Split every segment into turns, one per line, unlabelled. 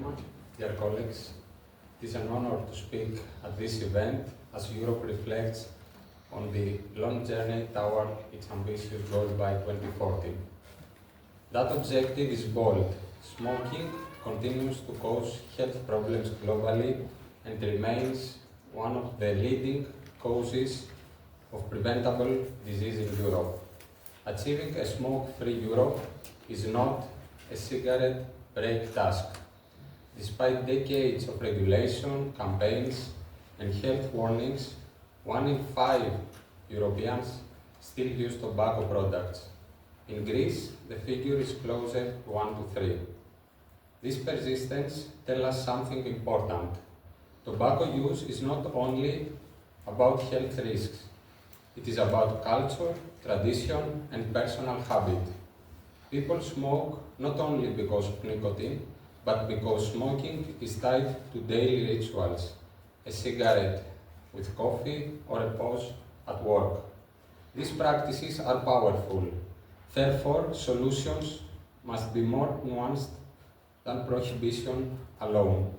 Chairman, dear colleagues. It is an honor to speak at this event as Europe reflects on the long journey toward its ambitious goal by 2040. That objective is bold. Smoking continues to cause health problems globally and remains one of the leading causes of preventable disease in Europe. Achieving a smoke-free Europe is not a cigarette break task. Despite decades of regulation, campaigns, and health warnings, 1 in 5 Europeans still use tobacco products. In Greece, the figure is closer to 1 to 3. This persistence tells us something important. Tobacco use is not only about health risks. It is about culture, tradition, and personal habit. People smoke not only because of nicotine, but because smoking is tied to daily rituals, a cigarette with coffee or a pause at work. These practices are powerful. Therefore, solutions must be more nuanced than prohibition alone.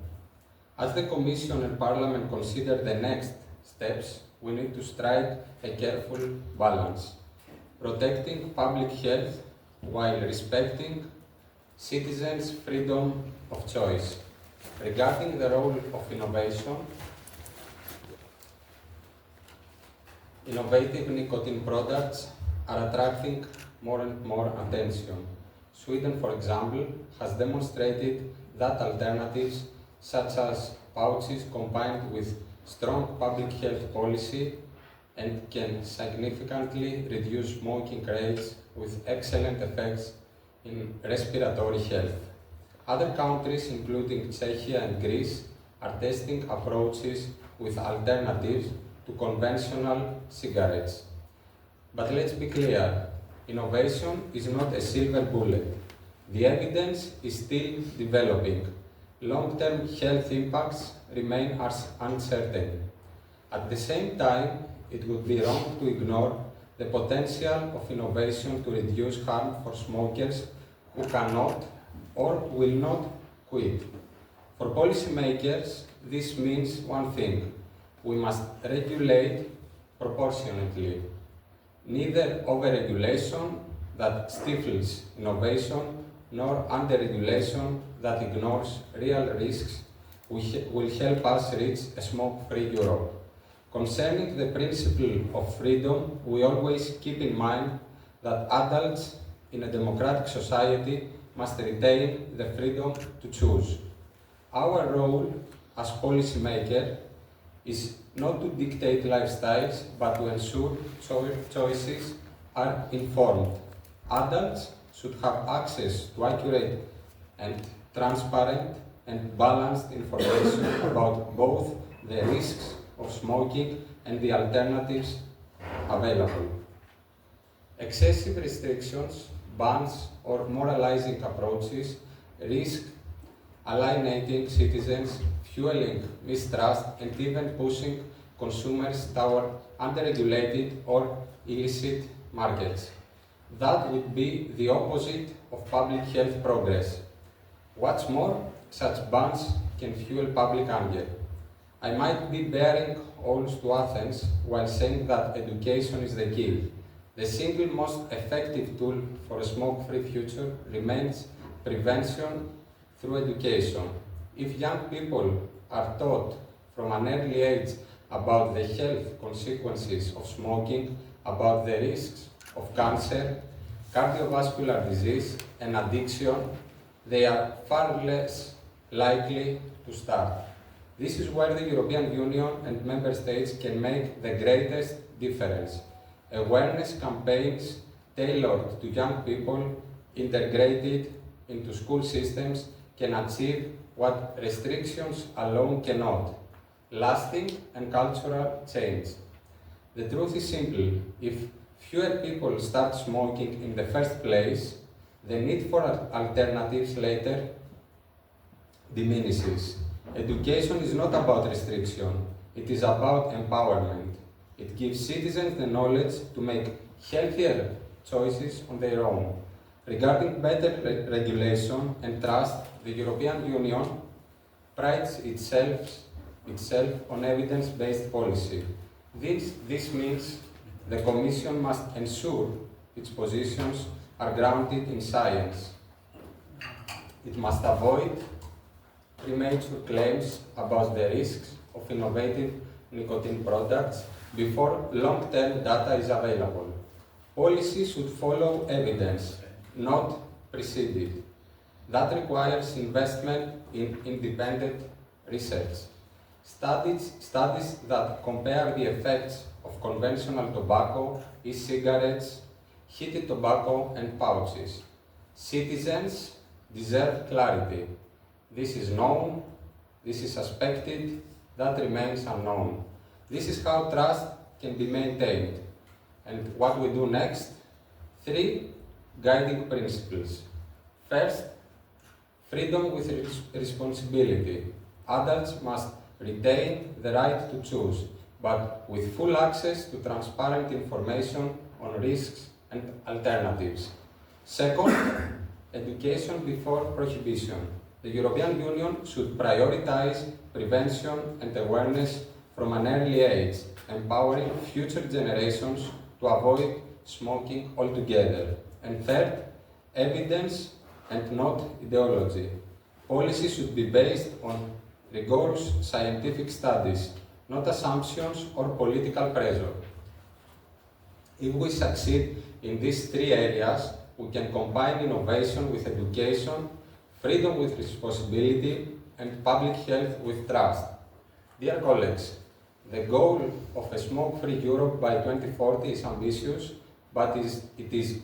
As the Commission and Parliament consider the next steps, we need to strike a careful balance, protecting public health while respecting citizens' freedom of choice. Regarding the role of innovation, innovative nicotine products are attracting more and more attention. Sweden, for example, has demonstrated that alternatives such as pouches combined with strong public health policy and can significantly reduce smoking rates with excellent effects in respiratory health. Other countries, including Czechia and Greece, are testing approaches with alternatives to conventional cigarettes. But let's be clear, innovation is not a silver bullet. The evidence is still developing. Long-term health impacts remain uncertain. At the same time, it would be wrong to ignore the potential of innovation to reduce harm for smokers who cannot or will not quit. For policymakers, this means one thing: we must regulate proportionately. Neither over-regulation that stifles innovation nor under-regulation that ignores real risks will help us reach a smoke-free Europe. Concerning the principle of freedom, we always keep in mind that adults in a democratic society must retain the freedom to choose. Our role as policymakers is not to dictate lifestyles, but to ensure choices are informed. Adults should have access to accurate and transparent and balanced information about both the risks of smoking and the alternatives available. Excessive restrictions, bans, or moralizing approaches risk alienating citizens, fueling mistrust, and even pushing consumers toward underregulated or illicit markets. That would be the opposite of public health progress. What's more, such bans can fuel public anger. I might be bearing oaths to Athens while saying that education is the key. The single most effective tool for a smoke-free future remains prevention through education. If young people are taught from an early age about the health consequences of smoking, about the risks of cancer, cardiovascular disease, and addiction, they are far less likely to start. This is where the European Union and Member States can make the greatest difference. Awareness campaigns tailored to young people, integrated into school systems, can achieve what restrictions alone cannot: lasting and cultural change. The truth is simple: if fewer people start smoking in the first place, the need for alternatives later diminishes. Education is not about restriction, it is about empowerment. It gives citizens the knowledge to make healthier choices on their own. Regarding better regulation and trust, the European Union prides itself on evidence-based policy. This means the Commission must ensure its positions are grounded in science. It must avoid premature claims about the risks of innovative nicotine products before long-term data is available. Policy should follow evidence, not precede it. That requires investment in independent research. Studies that compare the effects of conventional tobacco, e-cigarettes, heated tobacco, and pouches. Citizens deserve clarity. This is known, this is suspected, that remains unknown. This is how trust can be maintained. And what we do next? 3 guiding principles. First, freedom with responsibility. Adults must retain the right to choose, but with full access to transparent information on risks and alternatives. Second, education before prohibition. The European Union should prioritize prevention and awareness from an early age, empowering future generations to avoid smoking altogether. And third, evidence and not ideology. Policy should be based on rigorous scientific studies, not assumptions or political pressure. If we succeed in these 3 areas, we can combine innovation with education, freedom with responsibility, and public health with trust. Dear colleagues, the goal of a smoke-free Europe by 2040 is ambitious, but it is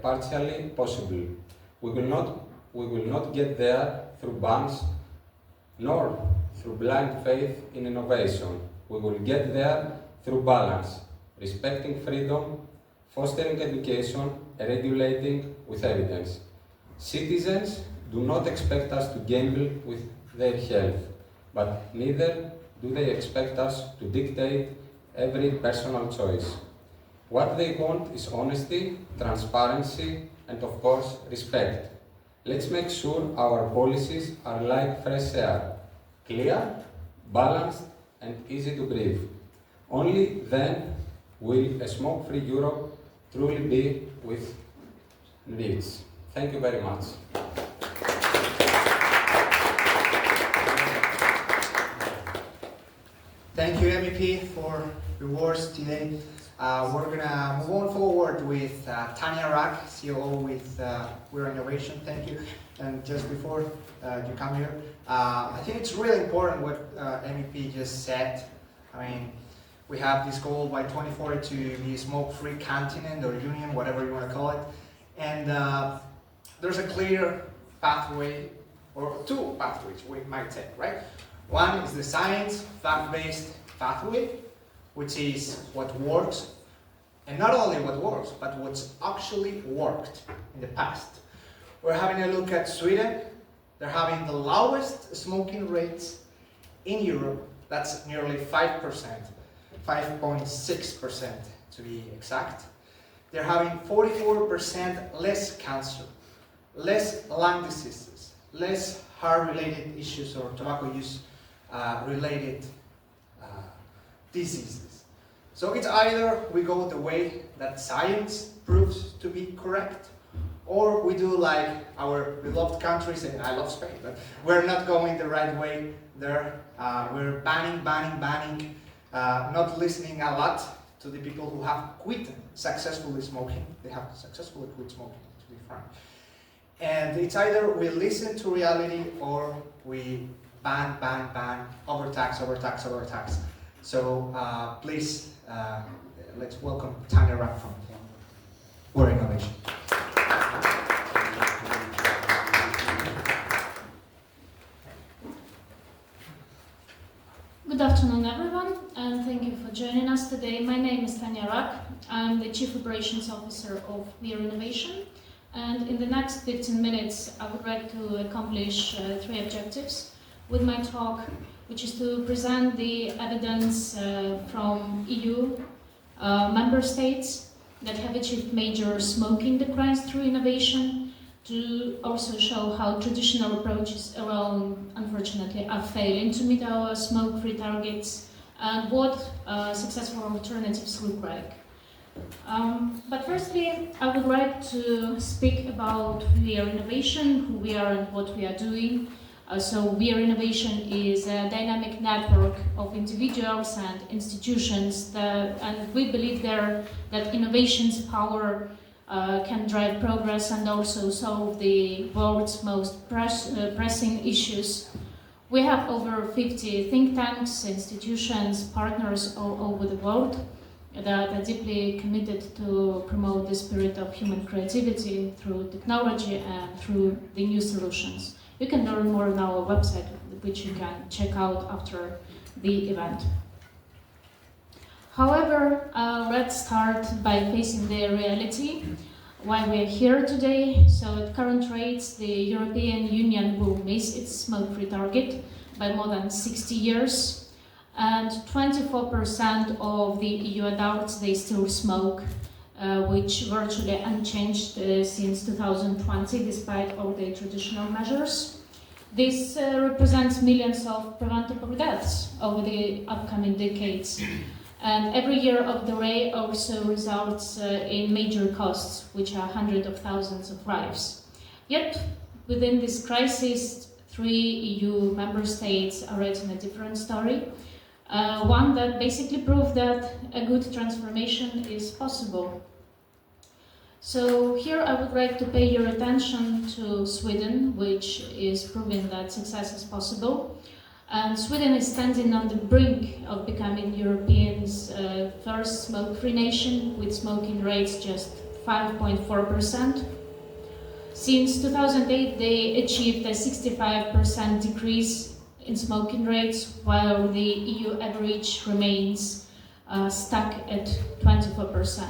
partially possible. We will not get there through bans, nor through blind faith in innovation. We will get there through balance, respecting freedom, fostering education, and regulating with evidence. Citizens do not expect us to gamble with their health, but neither do they expect us to dictate every personal choice. What they want is honesty, transparency, and of course, respect. Let's make sure our policies are like fresh air, clear, balanced, and easy to breathe. Only then will a smoke-free Europe truly be within reach. Thank you very much.
Thank you, MEP, for your words today. We're going to move on forward with Tania Rak, COO with We're Innovation. Thank you. And just before you come here, I think it's really important what MEP just said. I mean, we have this goal by 2040 to be a smoke-free continent or union, whatever you want to call it. And there's a clear pathway, or 2 pathways we might say, right? One is the science, fact-based pathway, which is what works, and not only what works, but what's actually worked in the past. We're having a look at Sweden. They're having the lowest smoking rates in Europe. That's nearly 5%, 5.6% to be exact. They're having 44% less cancer, less lung diseases, less heart-related issues or tobacco use related diseases. So it's either we go the way that science proves to be correct, or we do like our beloved countries, and I love Spain, but we're not going the right way there. We're banning, not listening a lot to the people who have quit successfully smoking. They have successfully quit smoking, to be frank. And it's either we listen to reality or we ban, overtax. So please, let's welcome Tania Rak from We're Innovation.
Good afternoon, everyone, and thank you for joining us today. My name is Tania Rak. I'm the Chief Operations Officer of We're Innovation, and in the next 15 minutes, I would like to accomplish 3 objectives with my talk, which is to present the evidence from EU member states that have achieved major smoking declines through innovation, to also show how traditional approaches alone, unfortunately, unfortunately are failing to meet our smoke-free targets, and what successful alternatives look like. But firstly, I would like to speak about We Are Innovation, who we are and what we are doing. So We Are Innovation is a dynamic network of individuals and institutions and we believe there that innovation's power can drive progress and also solve the world's most pressing issues. We have over 50 think tanks, institutions, partners all over the world that are deeply committed to promote the spirit of human creativity through technology and through the new solutions. You can learn more on our website, which you can check out after the event. However, let's start by facing the reality, why we're here today. So at current rates, the European Union will miss its smoke-free target by more than 60 years, and 24% of the EU adults, they still smoke, which virtually unchanged since 2020, despite all the traditional measures. This represents millions of preventable deaths over the upcoming decades. And every year of delay also results in major costs, which are hundreds of thousands of lives. Yet, within this crisis, 3 EU member states are writing a different story. One that basically proved that a good transformation is possible. So here I would like to pay your attention to Sweden, which is proving that success is possible. And Sweden is standing on the brink of becoming Europe's first smoke-free nation, with smoking rates just 5.4%. Since 2008, they achieved a 65% decrease in smoking rates, while the EU average remains stuck at 24%.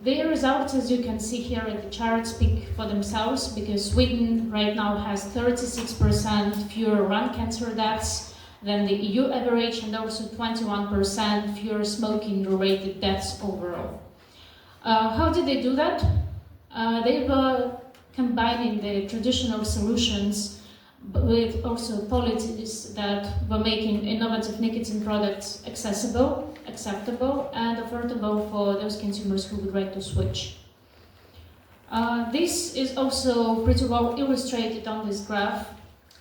The results, as you can see here at the chart, speak for themselves, because Sweden right now has 36% fewer lung cancer deaths than the EU average, and also 21% fewer smoking-related deaths overall. How did they do that? They were combining the traditional solutions with also policies that were making innovative nicotine products accessible, acceptable, and affordable for those consumers who would like to switch. This is also pretty well illustrated on this graph.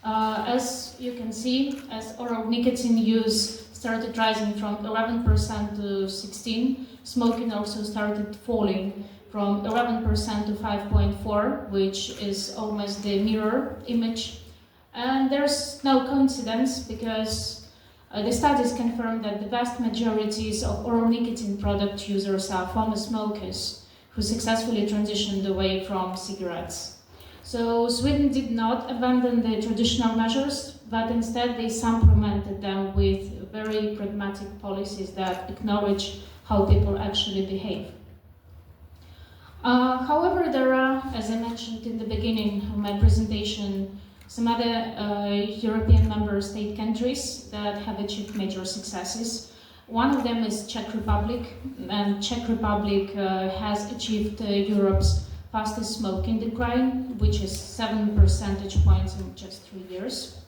As you can see, as oral nicotine use started rising from 11% to 16%, smoking also started falling from 11% to 5.4%, which is almost the mirror image. And there's no coincidence, because the studies confirm that the vast majorities of oral nicotine product users are former smokers who successfully transitioned away from cigarettes. So Sweden did not abandon the traditional measures, but instead they supplemented them with very pragmatic policies that acknowledge how people actually behave. However, there are, as I mentioned in the beginning of my presentation, some other European member state countries that have achieved major successes. One of them is Czech Republic, and Czech Republic has achieved Europe's fastest smoking decline, which is 7 percentage points in just 3 years.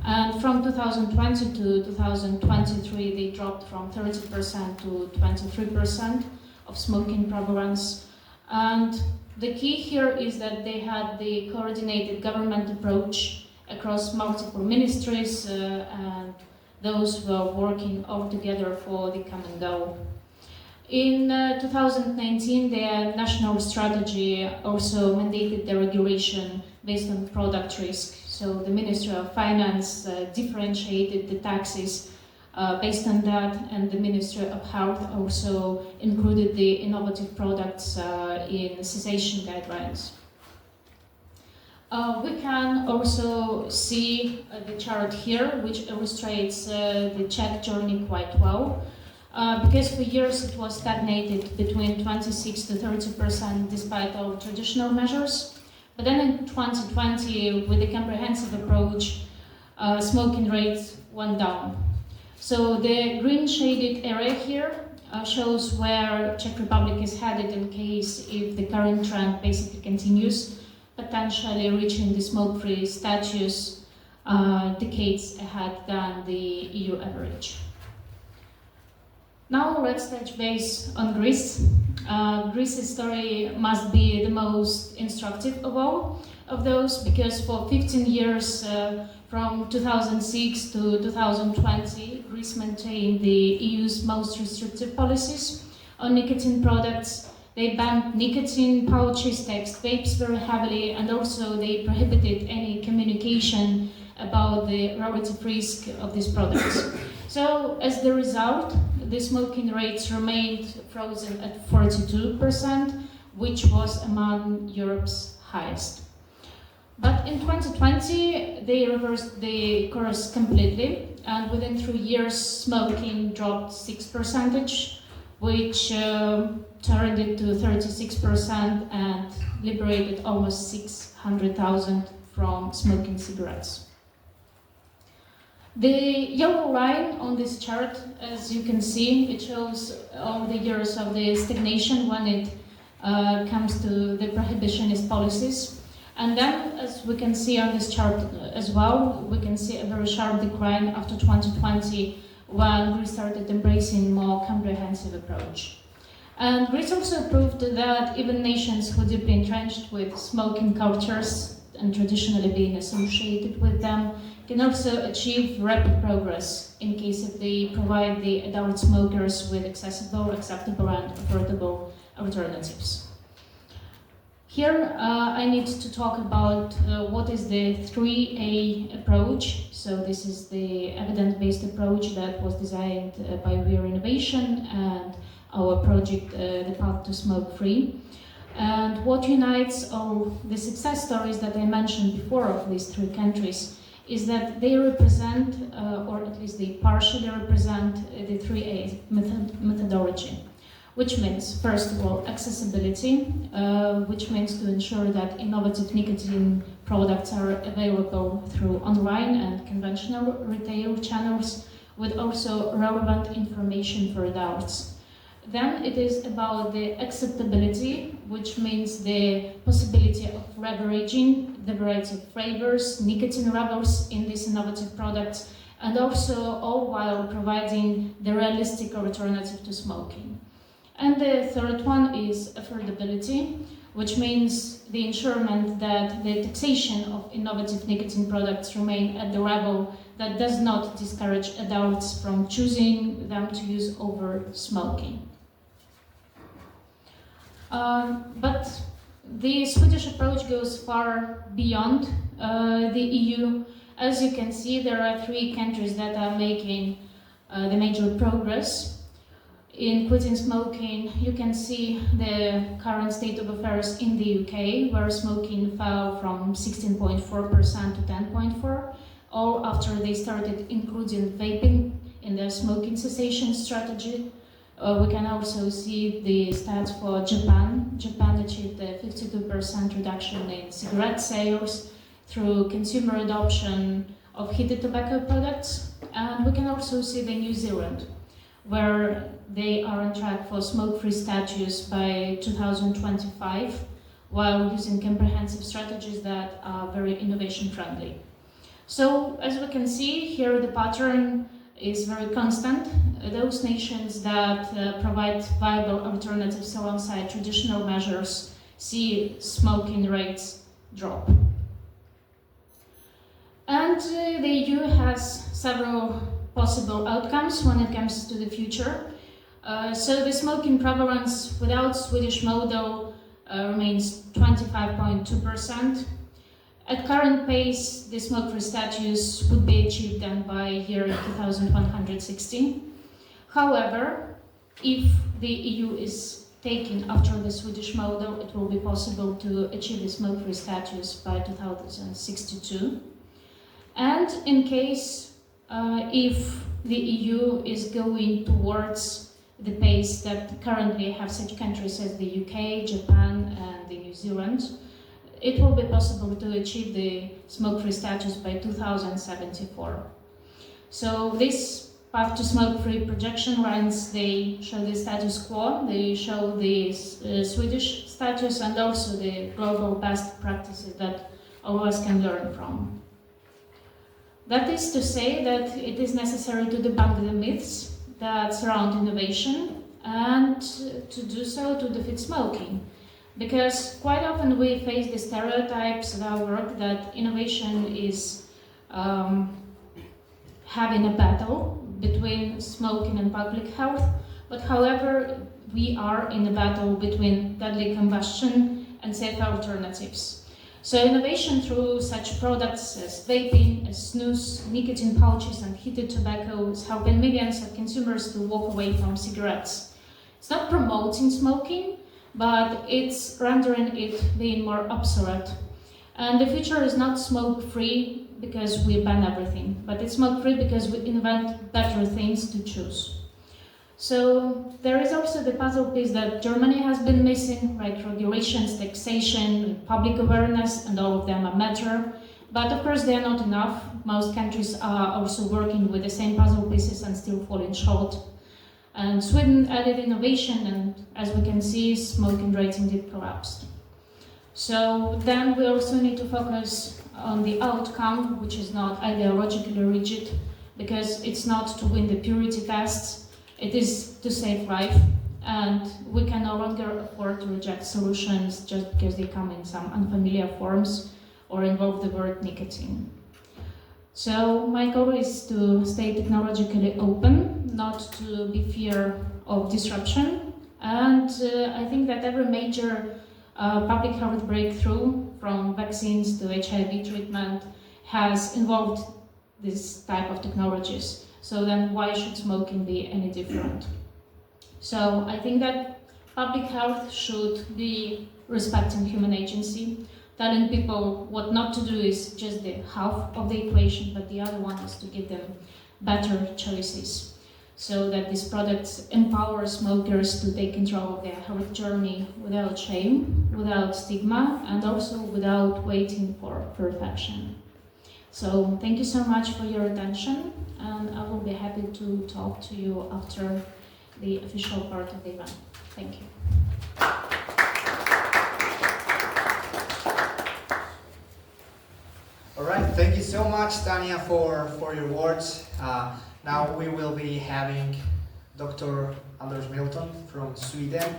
And from 2020 to 2023, they dropped from 30% to 23% of smoking prevalence. And the key here is that they had the coordinated government approach across multiple ministries and those were working all together for the common goal. In 2019, their national strategy also mandated the regulation based on product risk. So the Ministry of Finance differentiated the taxes based on that, and the Ministry of Health also included the innovative products in cessation guidelines. We can also see the chart here, which illustrates the Czech journey quite well. Because for years it was stagnated between 26 to 30% despite all traditional measures. But then in 2020, with a comprehensive approach, smoking rates went down. So the green shaded area here shows where Czech Republic is headed in case if the current trend basically continues, potentially reaching the smoke-free status decades ahead than the EU average. Now let's touch base on Greece. Greece's story must be the most instructive of all of those, because for 15 years, from 2006 to 2020, Greece maintained the EU's most restrictive policies on nicotine products. They banned nicotine pouches, text vapes very heavily, and also they prohibited any communication about the relative risk of these products. So, as the result, the smoking rates remained frozen at 42%, which was among Europe's highest. But in 2020, they reversed the course completely, and within 3 years, smoking dropped 6%, which turned it to 36% and liberated almost 600,000 from smoking cigarettes. The yellow line on this chart, as you can see, it shows all the years of the stagnation when it comes to the prohibitionist policies. And then, as we can see on this chart as well, we can see a very sharp decline after 2020 when Greece started embracing more comprehensive approach. And Greece also proved that even nations who are deeply entrenched with smoking cultures and traditionally being associated with them can also achieve rapid progress in case if they provide the adult smokers with accessible, acceptable and affordable alternatives. Here I need to talk about what is the 3A approach. So this is the evidence-based approach that was designed by We Are Innovation and our project, The Path to Smoke Free. And what unites all the success stories that I mentioned before of these three countries is that they represent, or at least they partially represent, the 3A methodology. Which means, first of all, accessibility, which means to ensure that innovative nicotine products are available through online and conventional retail channels, with also relevant information for adults. Then it is about the acceptability, which means the possibility of leveraging the variety of flavors, nicotine levels in these innovative products, and also all while providing the realistic alternative to smoking. And the third one is affordability, which means the ensurement that the taxation of innovative nicotine products remain at the level that does not discourage adults from choosing them to use over smoking. But the Swedish approach goes far beyond the EU. As you can see, there are 3 countries that are making the major progress in quitting smoking. You can see the current state of affairs in the UK, where smoking fell from 16.4% to 10.4%, all after they started including vaping in their smoking cessation strategy. We can also see the stats for Japan. Japan achieved a 52% reduction in cigarette sales through consumer adoption of heated tobacco products. And we can also see the New Zealand, where they are on track for smoke-free status by 2025, while using comprehensive strategies that are very innovation-friendly. So, as we can see here, the pattern is very constant. Those nations that provide viable alternatives alongside traditional measures see smoking rates drop. And the EU has several possible outcomes when it comes to the future. So the smoking prevalence without Swedish model remains 25.2%. At current pace, the smoke-free status would be achieved then by year 2116. However, if the EU is taken after the Swedish model, it will be possible to achieve the smoke-free status by 2062. And in case if the EU is going towards the pace that currently have such countries as the UK, Japan and the New Zealand, it will be possible to achieve the smoke-free status by 2074. So this path to smoke-free projection lines, they show the status quo, they show the Swedish status and also the global best practices that all of us can learn from. That is to say that it is necessary to debunk the myths that surround innovation and to do so to defeat smoking. Because quite often we face the stereotypes in our work that innovation is having a battle between smoking and public health, but however, we are in a battle between deadly combustion and safer alternatives. So innovation through such products as vaping, as snus, nicotine pouches and heated tobacco is helping millions of consumers to walk away from cigarettes. It's not promoting smoking, but it's rendering it being more obsolete. And the future is not smoke-free because we ban everything, but it's smoke-free because we invent better things to choose. So there is also the puzzle piece that Germany has been missing, like regulations, taxation, public awareness, and all of them are matter. But of course they are not enough. Most countries are also working with the same puzzle pieces and still falling short. And Sweden added innovation, and as we can see, smoking rates indeed collapsed. So then we also need to focus on the outcome, which is not ideologically rigid, because it's not to win the purity tests. It is to save life, and we can no longer afford to reject solutions just because they come in some unfamiliar forms or involve the word nicotine. So my goal is to stay technologically open, not to be fear of disruption, and I think that every major public health breakthrough, from vaccines to HIV treatment, has involved this type of technologies. So then why should smoking be any different? So I think that public health should be respecting human agency. Telling people what not to do is just the half of the equation, but the other one is to give them better choices, so that these products empower smokers to take control of their health journey without shame, without stigma, and also without waiting for perfection. So thank you so much for your attention, and I will be happy to talk to you after the official part of the event. Thank you.
All right, thank you so much, Tania, for your words. Now we will be having Dr. Anders Milton from Sweden.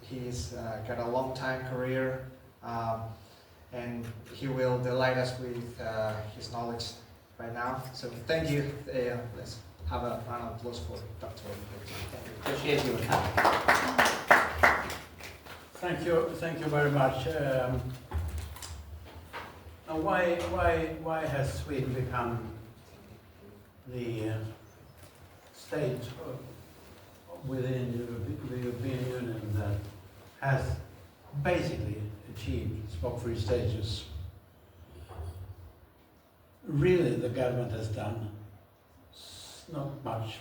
He's got a long time career, and he will delight us with his knowledge right now. So thank you. Let's have a round of applause for Dr. Milton. Appreciate you.
Thank you very much. Now why has Sweden become the state within the European Union that has basically achieved smoke-free status? Really, the government has done not much.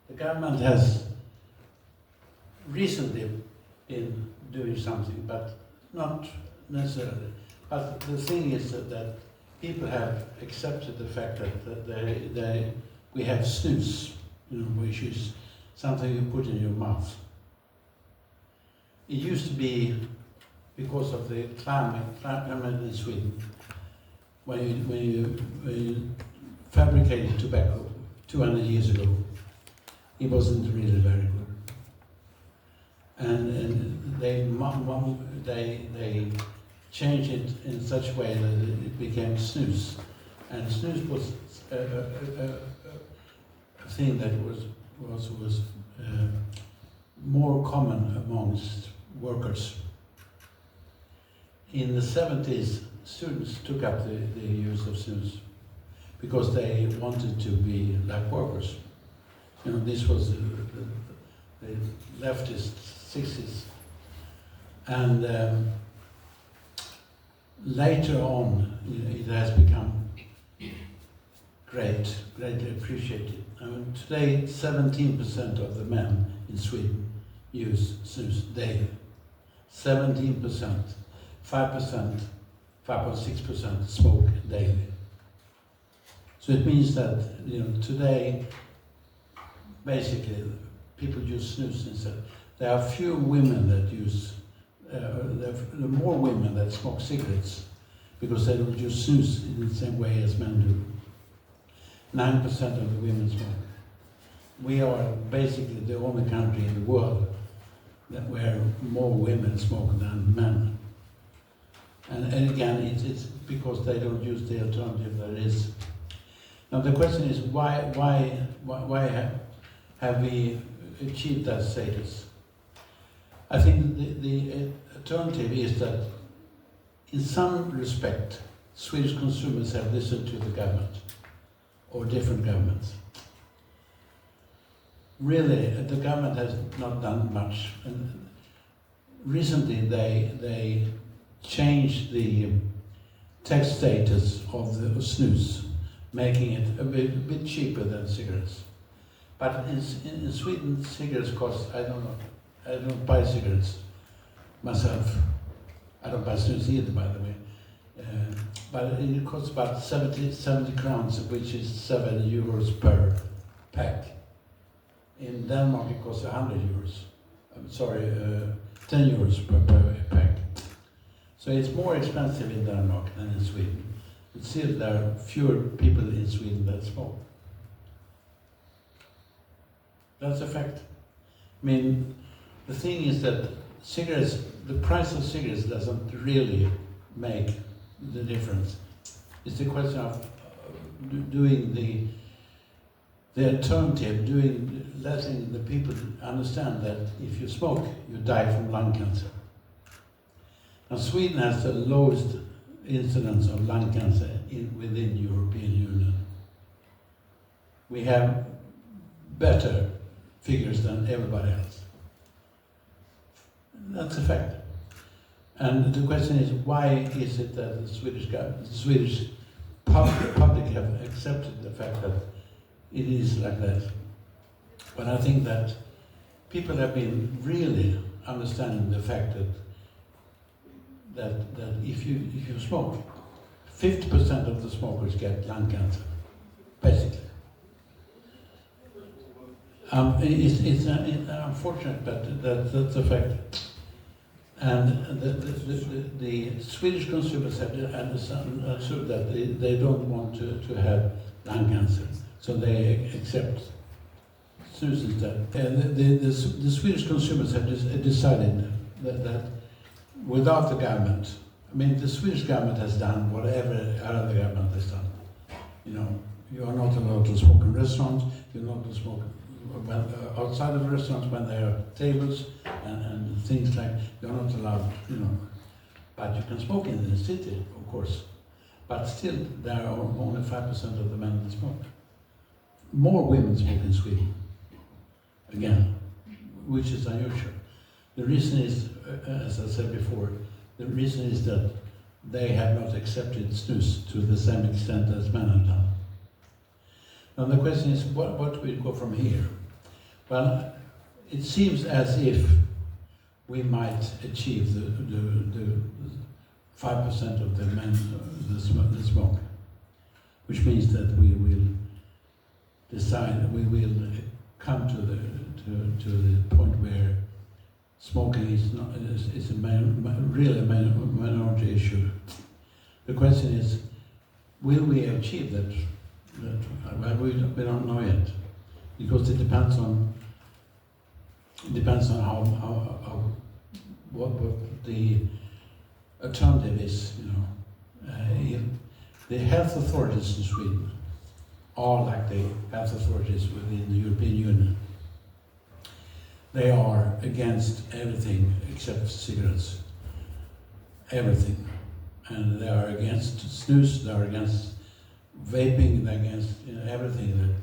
The government has recently been doing something, but not necessarily. But the thing is that people have accepted the fact that we have snus, which is something you put in your mouth. It used to be because of the climate in Sweden. When you fabricated tobacco 200 years ago, it wasn't really very good. And they changed it in such a way that it became snus. And snus was a thing that was more common amongst workers. In the 70s, students took up the use of snus because they wanted to be like workers. This was the leftist 60s. And later on, it has become greatly appreciated. Today, 17% of the men in Sweden use snus daily. 17%. 5.6% smoke daily. So it means that today, basically, people use snus instead. There are few women that use. There are more women that smoke cigarettes, because they don't use snus in the same way as men do. 9% of the women smoke. We are basically the only country in the world where more women smoke than men. And again, it's because they don't use the alternative there is. Now the question is, why have we achieved that status? I think the alternative is that in some respect, Swedish consumers have listened to the government, or different governments. Really, the government has not done much. And recently, they changed the tax status of the snus, making it a bit cheaper than cigarettes. But in Sweden, cigarettes cost, I don't know, I don't buy cigarettes myself. I don't buy snus either, by the way. But it costs about 70 crowns, which is 7 euros per pack. In Denmark, it costs 100 euros. I'm sorry, 10 euros per pack. So it's more expensive in Denmark than in Sweden. But still, there are fewer people in Sweden that smoke. That's a fact. I mean, the thing is that cigarettes, the price of cigarettes doesn't really make the difference. It's the question of doing the alternative, letting the people understand that if you smoke, you die from lung cancer. Now, Sweden has the lowest incidence of lung cancer within the European Union. We have better figures than everybody else. That's a fact. And the question is, why is it that the Swedish public have accepted the fact that it is like that? But I think that people have been really understanding the fact that if you smoke, 50% of the smokers get lung cancer, basically. It's unfortunate, but that's a fact. And the Swedish consumers have understood that they don't want to have lung cancer, so they accept snus instead. And the Swedish consumers have decided that without the government, I mean, the Swedish government has done whatever other government has done. You know, you are not allowed to smoke in restaurants, you're not allowed to smoke outside of restaurants when there are tables and things like, you're not allowed, you know. But you can smoke in the city, of course. But still, there are only 5% of the men that smoke. More women smoke in Sweden, again, which is unusual. The reason is, as I said before, the reason is that they have not accepted snus to the same extent as men have done. Now the question is, what do we go from here? Well, it seems as if we might achieve the 5% of the men that smoke, which means that we will decide, we will come to the point where smoking is really a minority issue. The question is, will we achieve that? Well, we don't know yet, because it depends on how what the alternative is. You know, the health authorities in Sweden are like the health authorities within the European Union. They are against everything except cigarettes, everything, and they are against snus. They are against vaping, they're against, you know, everything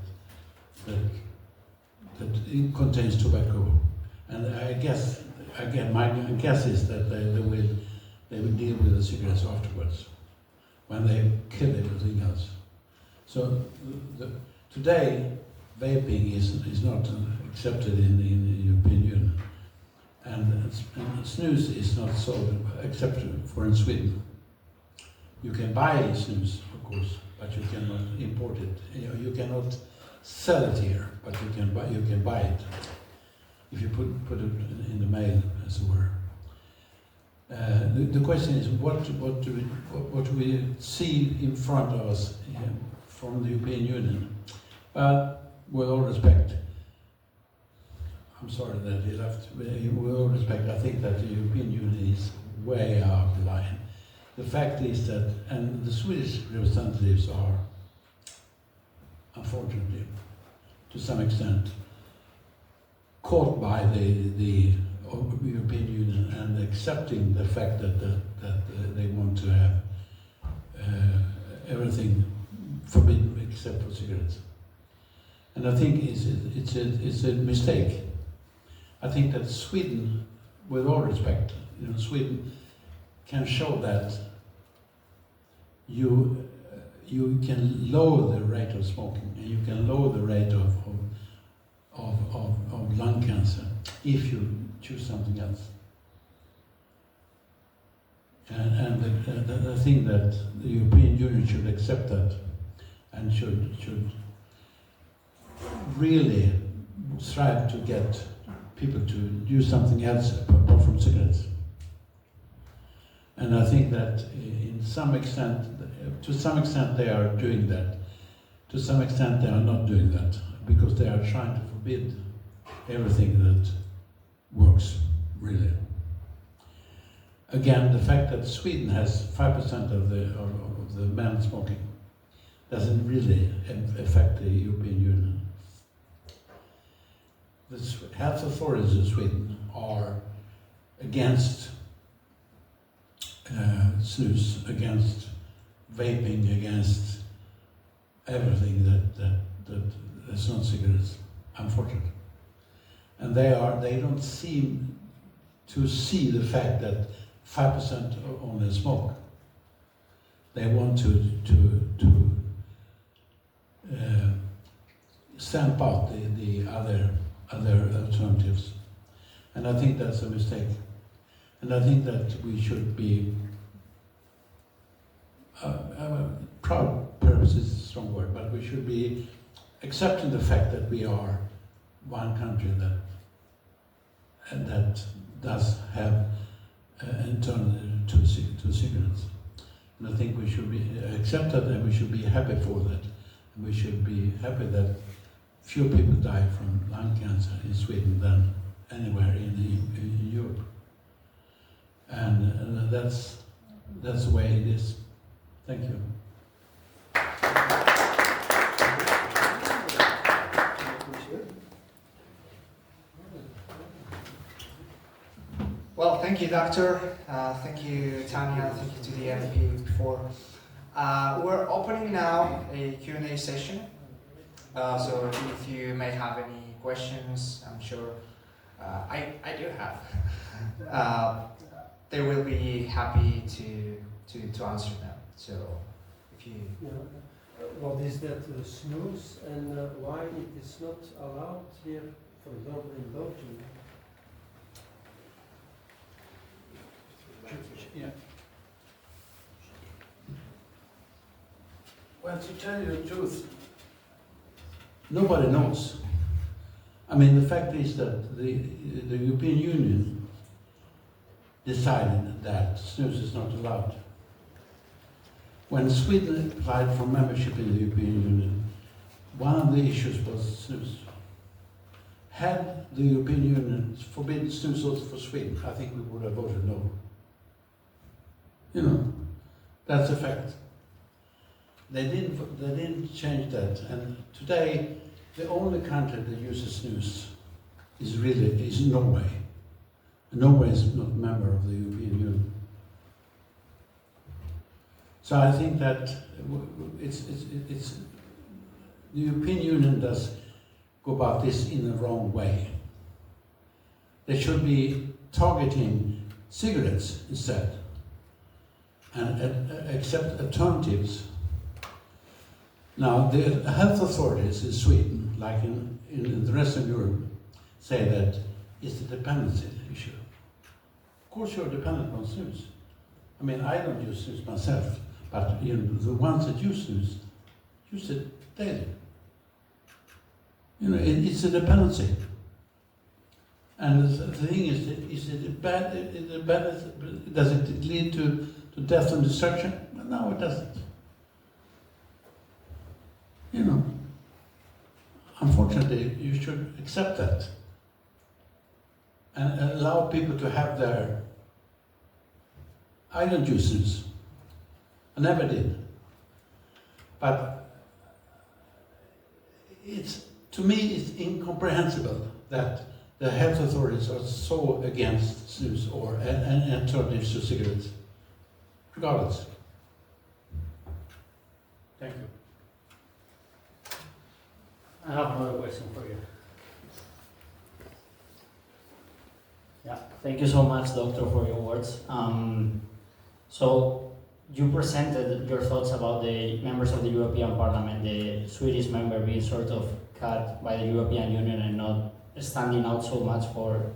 that contains tobacco. And I guess, again, my guess is that they will deal with the cigarettes afterwards, when they kill everything else. So today, vaping is not accepted in the European Union, and snus is not sold except for in Sweden. You can buy snus, of course, but you cannot import it. You cannot sell it here, but you can buy it if you put it in the mail, as it were. The question is, what do we see in front of us from the European Union? With all respect, I'm sorry that he left. With all respect, I think that the European Union is way out of line. The fact is that, and the Swedish representatives are, unfortunately, to some extent, caught by the European Union and accepting the fact that they want to have everything forbidden except for cigarettes. And I think it's a mistake. I think that Sweden, with all respect, Sweden can show that you can lower the rate of smoking and you can lower the rate of lung cancer if you choose something else. And the thing that the European Union should accept that and should really strive to get people to do something else apart from cigarettes. And I think that to some extent they are doing that. To some extent they are not doing that, because they are trying to forbid everything that works, really. Again, the fact that Sweden has 5% of the men smoking doesn't really affect the European Union. The health authorities in Sweden are against snus, against vaping, against everything that's not cigarettes, unfortunately. And they don't seem to see the fact that 5% only smoke. They want to stamp out the other alternatives. And I think that's a mistake. And I think that we should be proud, perhaps is a strong word, but we should be accepting the fact that we are one country that does have an alternative to cigarettes. And I think we should be accept that, and we should be happy for that. And we should be happy that fewer people die from lung cancer in Sweden than anywhere in Europe. And that's the way it is. Thank you.
Well, thank you, Doctor. Thank you, Tania. Thank you to the MEP before. We're opening now a Q&A session. So if you may have any questions, I'm sure I do have. They will be happy to answer them. So if you...
What is that snus, and why it is not allowed here, for example, in Belgium?
Yeah. Well, to tell you the truth, nobody knows. I mean, the fact is that the European Union decided that snus is not allowed. When Sweden applied for membership in the European Union, one of the issues was snus. Had the European Union forbidden snus also for Sweden, I think we would have voted no. That's a fact. They didn't change that, and today the only country that uses snus is Norway. Norway is not a member of the European Union. So I think that it's the European Union does go about this in the wrong way. They should be targeting cigarettes instead, and accept alternatives. Now, the health authorities in Sweden, like in the rest of Europe, say that it's a dependency issue. Of course you're dependent on snus. I mean, I don't use snus myself, but the ones that use snus use it daily. It's a dependency. And the thing is it bad? Does it lead to death and destruction? No, it doesn't. You know, unfortunately, you should accept that and allow people to have their. I don't use snus. I never did. But to me, it's incomprehensible that the health authorities are so against snus or alternatives to cigarettes, regardless.
Thank you. I have another question for you. Yeah, thank you so much, Doctor, for your words. So you presented your thoughts about the members of the European Parliament, the Swedish member being sort of cut by the European Union and not standing out so much for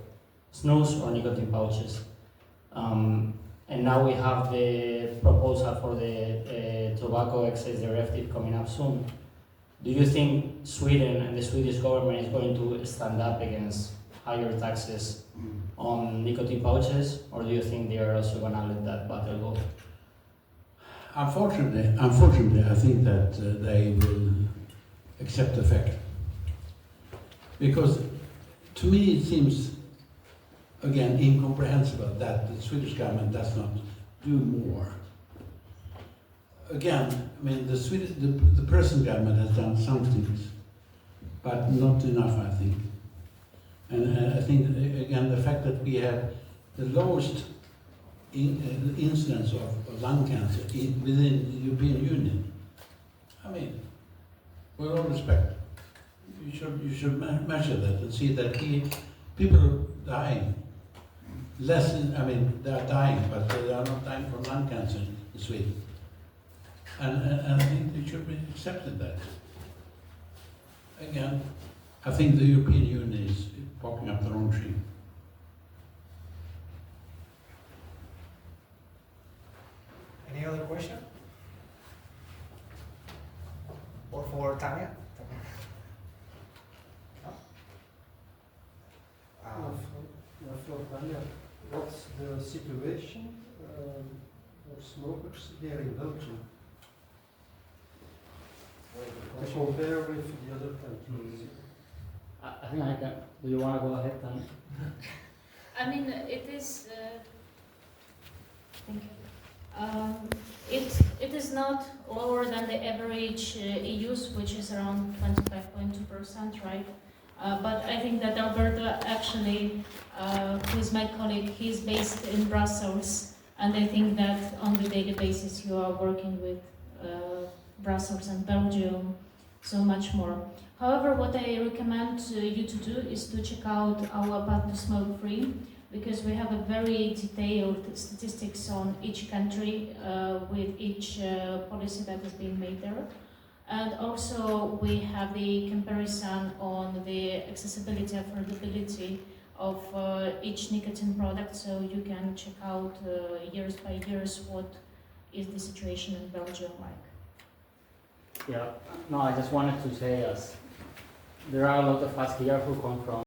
snus or nicotine pouches. And now we have the proposal for the tobacco excise directive coming up soon. Do you think Sweden and the Swedish government is going to stand up against higher taxes on nicotine pouches, or do you think they are also going to let that battle go?
Unfortunately, I think that they will accept the fact. Because to me it seems, again, incomprehensible that the Swedish government does not do more. Again, I mean, the present government has done some things, but not enough, I think. And I think, again, the fact that we have the lowest incidence of lung cancer within the European Union. I mean, with all respect, you should measure that and see that people are dying less. They are dying, but they are not dying from lung cancer in Sweden. And I think they should be accepted that. Again, I think the European Union is popping up their own tree.
Any other question? Or for Tania? No?
For Tania, what's the situation for smokers here in Belgium? To compare with the other countries?
I think I can. Do you want to go ahead, Tanya?
I mean, it is. Thank you. It is not lower than the average EU's, which is around 25.2%, right? But I think that Alberto actually, who is my colleague, he's based in Brussels, and I think that on the daily basis you are working with Brussels and Belgium, so much more. However, what I recommend you to do is to check out our Path to Smoke Free, because we have a very detailed statistics on each country with each policy that is being made there. And also we have the comparison on the accessibility, affordability of each nicotine product, so you can check out years by years what is the situation in Belgium like.
Yeah, no, I just wanted to say, as there are a lot of us here who come from